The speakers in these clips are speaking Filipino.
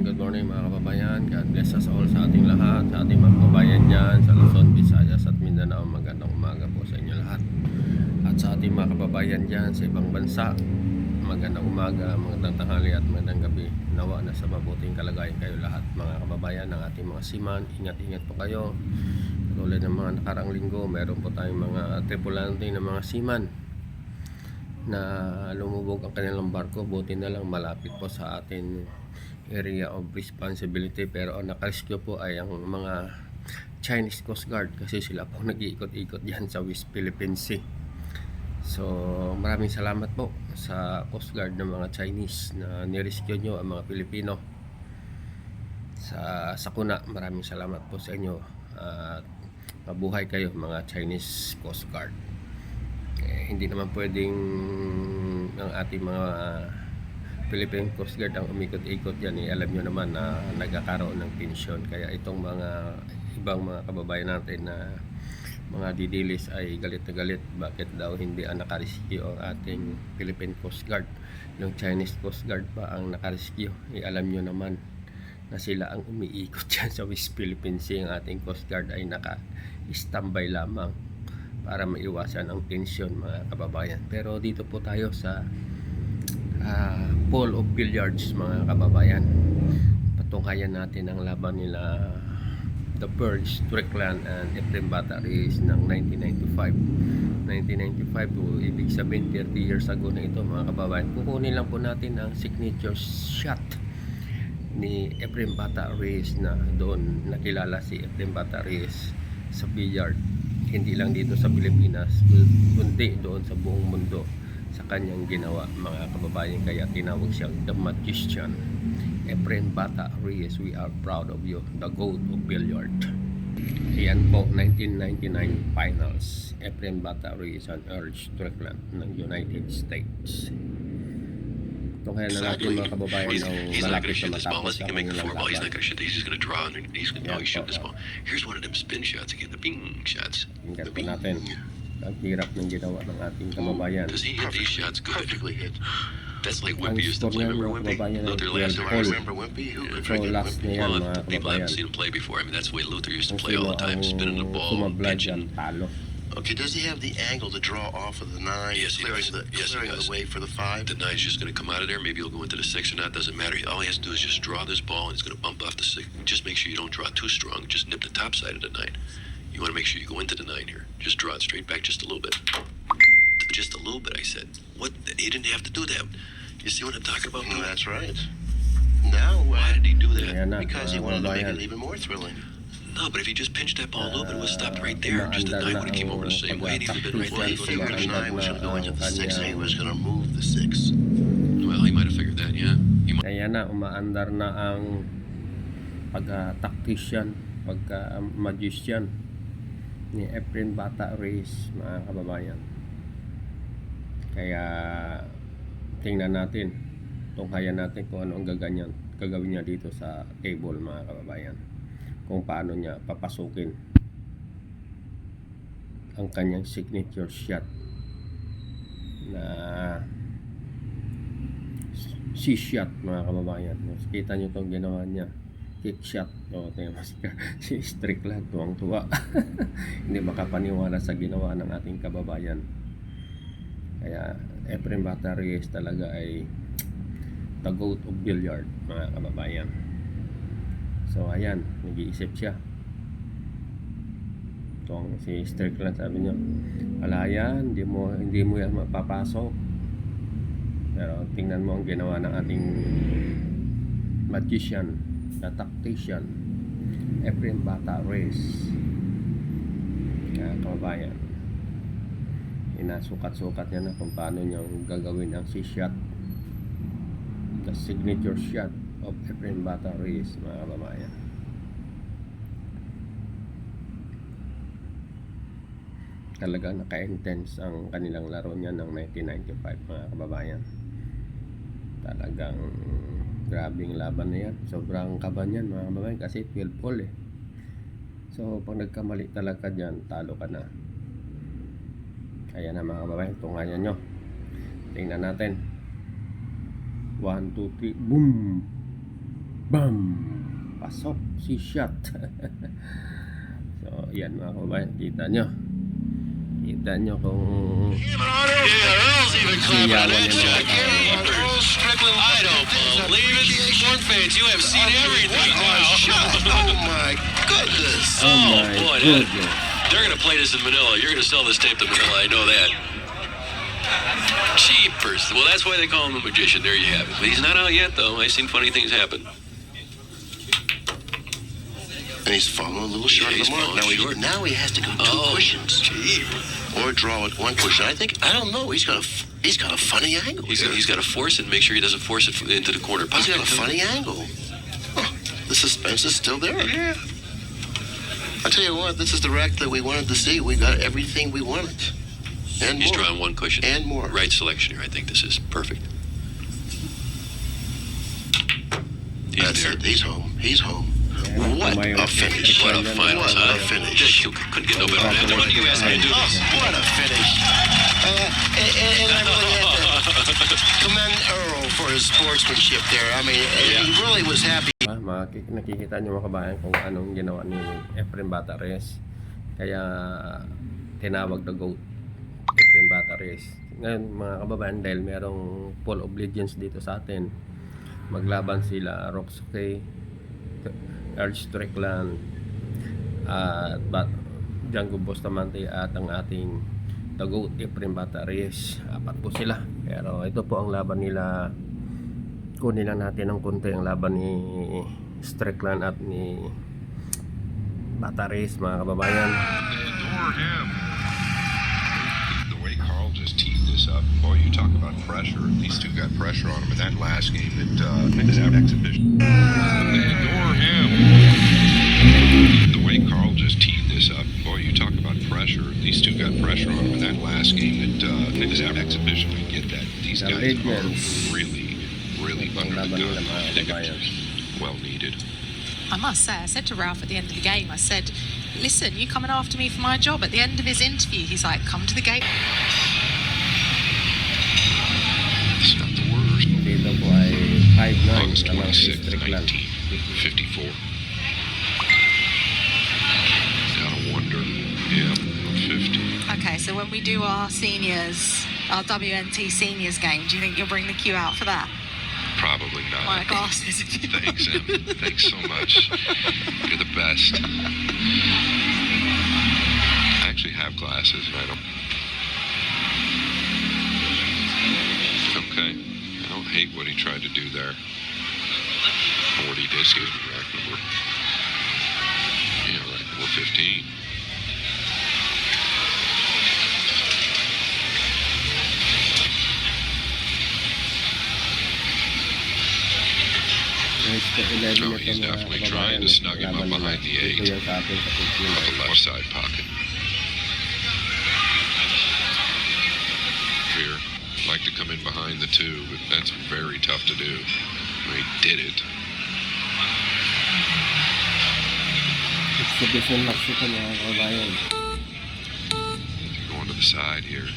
good morning mga kababayan. God bless us all sa ating lahat, sa ating mga kababayan dyan sa Luzon, Visayas at Mindanao. Magandang umaga po sa inyo lahat. At sa ating mga kababayan dyan sa ibang bansa, magandang umaga, magandang tanghali at magandang gabi. Nawa na sa mabuting kalagayan kayo lahat mga kababayan ng ating mga seaman. Ingat-ingat po kayo. Tulad ng mga nakarang linggo, meron po tayong mga tripulante ng mga seaman na lumubog ang kanilang barko. Buti na lang malapit po sa atin area of responsibility, pero ang nakarescue po ay ang mga Chinese Coast Guard kasi sila po nag-iikot-ikot yan sa West Philippine Sea. So maraming salamat po sa Coast Guard ng mga Chinese na nirescue nyo ang mga Pilipino sa sakuna. Maraming salamat po sa inyo at mabuhay kayo mga Chinese Coast Guard. Hindi naman pwedeng ang ating mga Philippine Coast Guard ang umikot-ikot yan. Alam nyo naman na nagkakaroon ng tensyon. Kaya itong mga ibang mga kababayan natin na mga didilis ay galit na galit. Bakit daw hindi ang nakarescue ang ating Philippine Coast Guard? Yung Chinese Coast Guard pa ang nakarescue. Alam nyo naman na sila ang umiikot dyan sa West Philippine Sea. Ang ating Coast Guard ay naka-standby lamang para maiwasan ang tensyon mga kababayan. Pero dito po tayo sa Pool of Billiards mga kababayan. Patunghayan natin ang laban nila The Purge, Strickland and Efrem Bataris ng 1995. 1995 ibig sabihin 30 years ago na ito mga kababayan. Kukunin lang po natin ang signature shot ni Efrem Bataris na doon nakilala si Efrem Bataris sa billiard. Hindi lang dito sa Pilipinas, kundi doon sa buong mundo sa kanyang ginawa mga kababayan. Kaya tinawag siyang The Magician. Efrem Bataris, we are proud of you, the GOAT of billiard. Ayan po, 1999 finals. Efrem Bataris and Erich Strickland ng United States. Ito kaya na natin mga kababayan ang malapit na matapos ang kanilang laban. He's not going to shoot. He's just going to draw. And he's going to shoot this ball. Here's one of them spin shots again. The bing shots. Tingnan po natin ang hirap ng ginawa ng ating kababayan. Does he hit these shots good? Perfectly hit. That's like Ang Wimpy used to score play. niyan Remember mga Wimpy? kababayan ay Luther 12 last all. time. Remember Wimpy? Who could So forget last Wimpy? na yan Well, mga people haven't kababayan. seen him play before. I mean, that's the way Luther used to Kung play sino all the time, ang spinning the ball, sumablag pitching. yan, talo. Okay, does he have the angle to draw off of the 9? Yes, he clearing does. Yes, he clearing does. the way for the 5? The nine's just going to come out of there. Maybe he'll go into the 6 or not. Doesn't matter. All he has to do is just draw this ball, and it's going to bump off the 6. Just make sure you don't draw too strong. Just nip the top side of the 9. You want to make sure you go into the 9 here. Just draw it straight back just a little bit. Just a little bit, I said. What? He didn't have to do that. You see what I'm talking about? No, that's right. Now, Why did he do that? Ayan na because he mga wanted to make kababayan. it even more thrilling. No, but if he just pinched that ball a little bit, it would have stopped right there. Just the Umaandar 9 na would have came over the same way, and he would have been right Well, there. he figured the Umaandar 9 was going to go na into ang the 6 and he kanyang- was going to move the 6. Well, he might have figured that, yeah. He might. Ayan na, umaandar na ang pagka-tactician, pagka-magician ni Efrem Bataris mga kababayan. Kaya tingnan natin, tunghayan natin kung ano ang gagawin niya dito sa table mga kababayan, kung paano niya papasukin ang kanyang signature shot na C-shot mga kababayan. Kita nyo itong ginawa niya, kick shot. O, tingnan si Strickland tuwang-tuwa. Hindi makapaniwala sa ginawa ng ating kababayan. Kaya Efrem Bataris talaga ay the GOAT of billiard mga kababayan. So ayan, nag-iisip siya. Itong si Strickland sabi niya, wala yan, hindi mo yan mapapasok. Pero tingnan mo ang ginawa ng ating magician, the tactician, Efrem Bataris. Kaya kababayan, inasukat-sukat niya na kung paano niyang gagawin ang C-shot, the signature shot of Efrem Bataris mga kababayan. Talaga naka-intense ang kanilang laro niya ng 1995 mga kababayan. Talagang grabing laban na yan. Sobrang kaba niyan mga kababayan kasi 12 all eh. So pag nagkamali talaga dyan, talo ka na. Ayan na mga kababayan, tungayan nyo. Tingnan natin. 1, 2, 3, boom! Bam! Pasok si shot. So, yan mga kababayan. Kita nyo. Kita nyo kung Earl's even clapping siyawan that yung mga shot. tao. Earl Strickland. I don't believe it. Sport fans, you have seen everything now. Oh my goodness. Oh my boy, goodness. They're going to play this in Manila. You're going to sell this tape to Manila. I know that. Cheapers. Well, that's why they call him a magician. There you have it. But he's not out yet, though. I've seen funny things happen. And he's falling a little short Yeah, of he's the mark. falling short. Now he has to go two cushions. Gee. Or draw with one cushion. I don't know. He's got a funny angle. He's got to force it and make sure he doesn't force it into the corner pocket. He's got a funny angle. Huh. The suspense is still there. Yeah. I tell you what, this is the rack that we wanted to see. We got everything we wanted. And He's more. drawing one cushion. And more. Right selection here. I think this is perfect. He's That's there. it. He's home. He's home. Yan, What tumayo a si finish. What a Strickland. final What time. a finish. You couldn't get no better than that. What do you ask me to do Oh, this? what a finish. And I really had to commend Earl for his sportsmanship there. I mean, he really was happy. Nakikita nyo mga kabayan kung anong ginawa ni Efren Batares. Kaya tinawag na GOAT Efren Batares. Ngayon mga kababayan, dahil merong full obedience dito sa atin, maglaban sila Roxy, Earl Strickland at Django Bustamante at ang ating The GOAT Efren Batares. Apat po sila, pero ito po ang laban nila. Kunin lang natin ng konti ang laban ni Strickland at ni Batares mga kababayan. Ignore him. The way Carl just teed this up, boy, you talk about pressure. These two got pressure on him in that last game at exhibition. Ignore him. The way Carl just teed this up, boy, you talk about pressure. These two got pressure on him in that last game at exhibition. We get that. These The guys Legends. are really Ang under the laban nila gun. mga I think kababayan. it's well needed. I must say, I said to Ralph at the end of the game, I said, listen, you coming after me for my job? At the end of his interview, he's like, come to the gate. It's not the worst. Dito po ay 5'9 August lamang si 26th, Strickland. 1954. Gotta wonder. Yeah, I'm 50. Okay, so when we do our seniors, our WNT seniors game, do you think you'll bring the queue out for that? Probably not. My glasses. Thanks, Em. Thanks so much. You're the best. I actually have glasses, and I don't. Okay. I don't hate what he tried to do there. Or what he did. Excuse me, rack number. Yeah, rack number 15. Next 11 Oh, ito he's mga definitely kababayan. trying to snug him up Laban behind nila. the Ito 8. yan sa atin sa pagkila. On the left side pocket. Here, like to come in behind the 2, but that's very tough to do. He did it. Exhibition match ito mga kababayan. Going to the side here.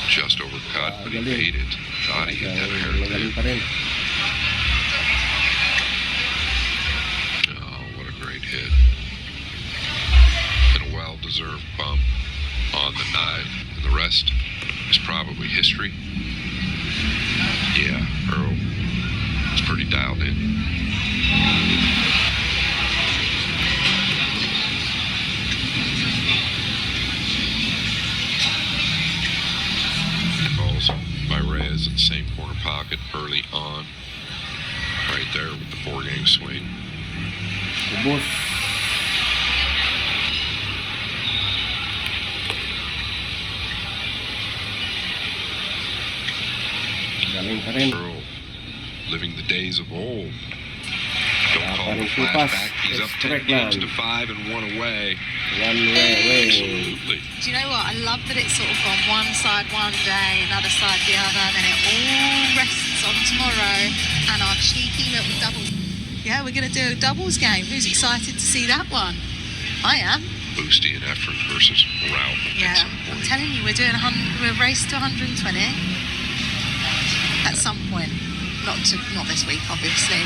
Just overcut, but he Galing. made it. Thought he hit that hair. Magaling pa rin. Oh, what a great hit. And a well-deserved bump on the 9. And the rest is probably history. Yeah, Earl is pretty dialed in. Balls by Reyes in the same corner pocket early on. Right there with the 4-game swing. Ubus. Galing pa rin. Earl, living the days of old. Don't Ah, call the parang kupas. flashback. He's up 10 Strickland. games to 5 and 1 away. One way. Absolutely. Do you know what? I love that it's sort of gone one side one day, another side the other, and then it all rests on tomorrow and our cheeky little doubles. Yeah, we're going to do a doubles game. Who's excited to see that one? I am. Boosty and Efren versus Ralph Yeah, at some I'm point. telling you, we're raced to 120 at some point. Not this week, obviously.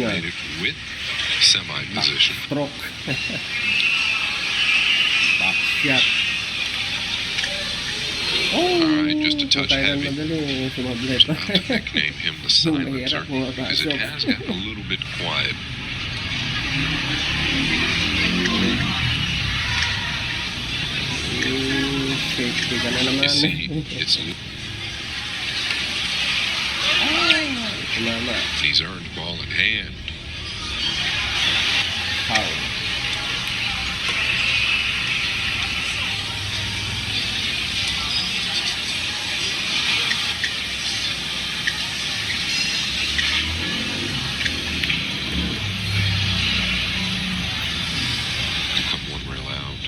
Galing, made it with semi position. Stroke. Back shot. Oh, Alright, just a touch tayo heavy. madali, sumablet. I'll have to nickname him the silencer Mahirap mga because it pasok. has gotten a little bit quiet. Safety ka na naman. You see, it's Tumama. he's earned ball in hand. Foul. Come one rail out.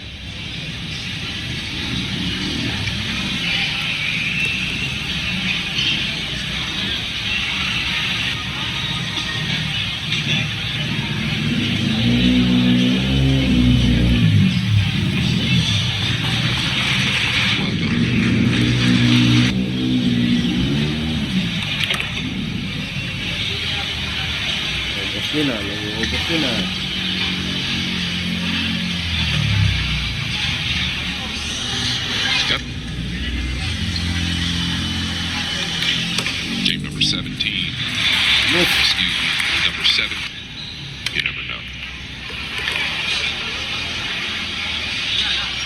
Well done. Ubos din na. Ubos din na. Yep. Game number 17. Ubos. Excuse me. Number 7. You never know.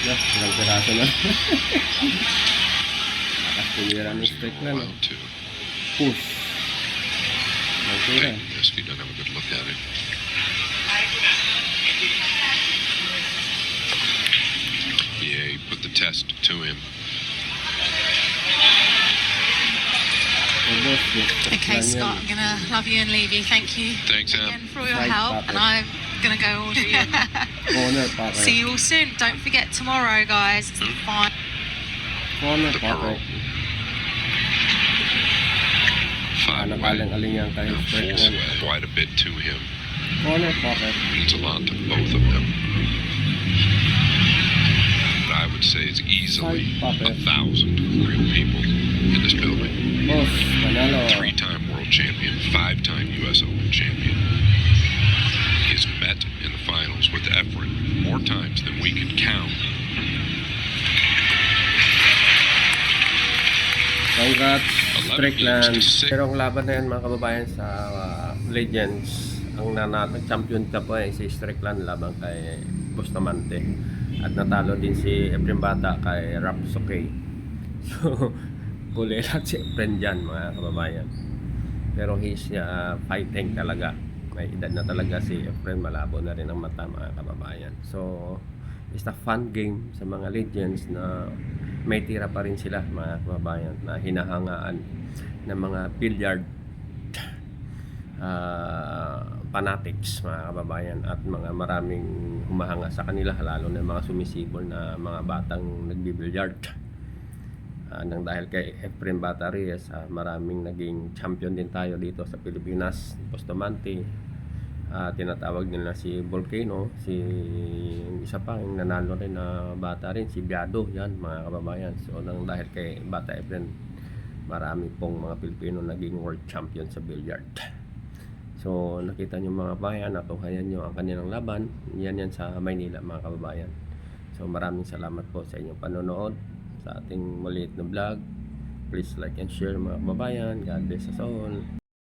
Ilang piraso na. Lakas tumira ng Losing strike for a na. while, too. Push. Ilang tira. Taking this, he doesn't have a good look at it. Yeah, he put the test to him. Ubos. Strike Okay, lang Scott, I'm yan. gonna love you and leave you. Thank you Thanks, Em. again for all your Right, help, Papa. and I'm gonna go. Corner pa See you all soon. Don't forget tomorrow, guys. It's the final. Corner The pa Pearl. 5 away. Nakaling-aling yan kayo. Now Strike 4 lang. away. Quite a bit to him. Corner pocket. Means a lot to both of them. But I would say it's easily Side puppet. 1,000 real people in this building. Boss, panalo. 3-time world champion, 5-time U.S. Open champion. He's met in the finals with Efren more times than we can count. Congrats, 11 Strickland. games to 6. Pero ang laban na yan mga kababayan sa Legends, ang champion ka po ay si Strickland laban kay Bustamante. At natalo din si Efren Bata kay Rapsuke. So, huli lahat si Efren dyan mga kababayan. Pero he's fighting talaga. May edad na talaga si Efren, malabo na rin ang mata mga kababayan. So, it's a fun game sa mga Legends na may tira pa rin sila mga kababayan na hinahangaan ng mga billiard fanatics mga kababayan at mga maraming humahanga sa kanila, lalo na mga sumisibol na mga batang nagbibilyard. Nang dahil kay Efren Bata Reyes, maraming naging champion din tayo dito sa Pilipinas. Bustamante, tinatawag nila si Volcano, si isa pa yung nanalo rin na bata rin, si Biado, yan mga kababayan. So nang dahil kay Bata Efren, marami pong mga Pilipino naging world champion sa billiard. So nakita nyo mga kababayan, natuhayan nyo ang kanilang laban, yan sa Maynila mga kababayan. So maraming salamat po sa inyong panonood sa ating maliit na vlog. Please like and share mga kababayan. God bless us all.